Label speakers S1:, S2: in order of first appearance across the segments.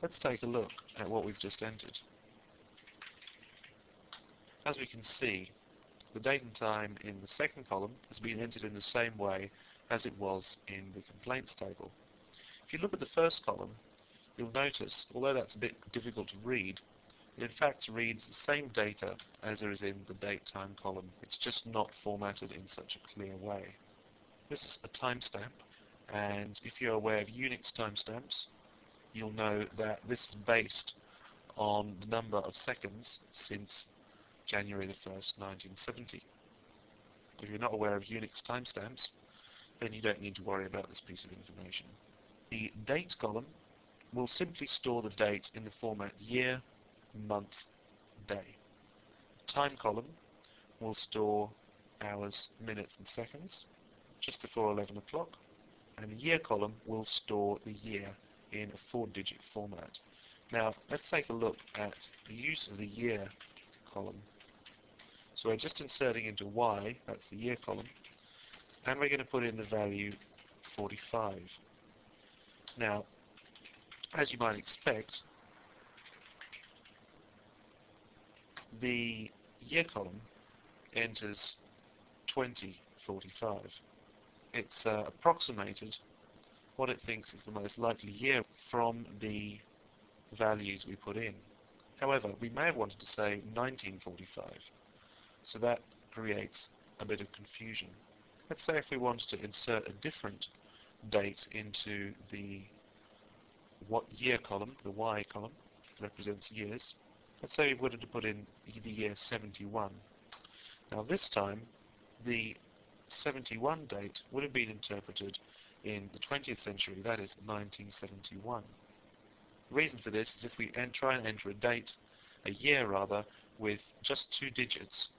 S1: Let's take a look at what we've just entered. As we can see, the date and time in the second column has been entered in the same way as it was in the complaints table. If you look at the first column, you'll notice, although that's a bit difficult to read, it in fact reads the same data as there is in the date-time column. It's just not formatted in such a clear way. This is a timestamp, and if you're aware of Unix timestamps, you'll know that this is based on the number of seconds since January the 1st, 1970. If you're not aware of Unix timestamps, then you don't need to worry about this piece of information. The date column will simply store the date in the format year, month, day. The time column will store hours, minutes and seconds just before 11 o'clock, and the year column will store the year in a 4-digit format. Now let's take a look at the use of the year column. So we're just inserting into Y, that's the year column, and we're going to put in the value 45. Now, as you might expect, the year column enters 2045. It's approximated what it thinks is the most likely year from the values we put in. However, we may have wanted to say 1945. So that creates a bit of confusion. Let's say if we wanted to insert a different date into the year column, the Y column, represents years. Let's say we wanted to put in the year 71. Now this time, the 71 date would have been interpreted in the 20th century, that is 1971. The reason for this is if we try and enter a year rather, with just 2 digits,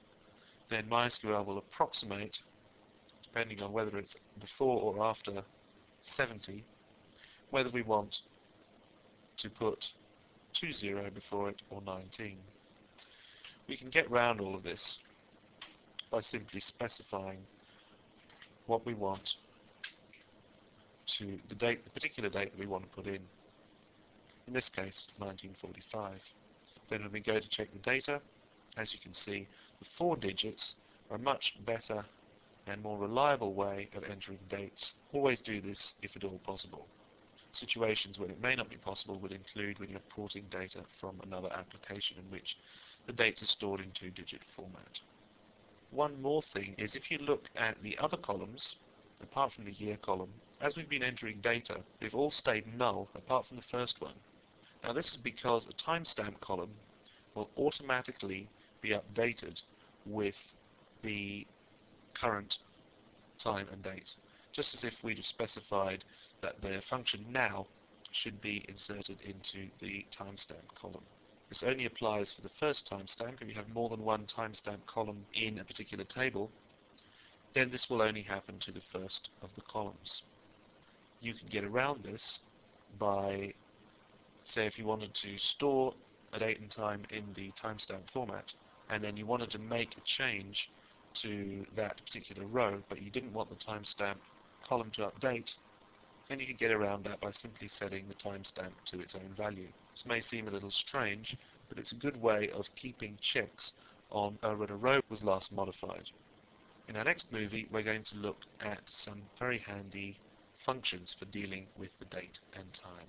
S1: then MySQL will approximate, depending on whether it's before or after 70, whether we want to put 20 before it or 19. We can get round all of this by simply specifying what we want to the particular date that we want to put in. In this case, 1945. Then when we go to check the data, as you can see, the 4 digits are a much better and more reliable way of entering dates. Always do this if at all possible. Situations when it may not be possible would include when you're porting data from another application in which the dates are stored in 2-digit format. One more thing is if you look at the other columns, apart from the year column, as we've been entering data, they've all stayed null apart from the first one. Now this is because the timestamp column will automatically be updated with the current time and date, just as if we'd have specified that the function now should be inserted into the timestamp column. This only applies for the first timestamp. If you have more than one timestamp column in a particular table, then this will only happen to the first of the columns. You can get around this by, say, if you wanted to store a date and time in the timestamp format, and then you wanted to make a change to that particular row, but you didn't want the timestamp column to update, then you can get around that by simply setting the timestamp to its own value. This may seem a little strange, but it's a good way of keeping checks on when a row was last modified. In our next movie, we're going to look at some very handy functions for dealing with the date and time.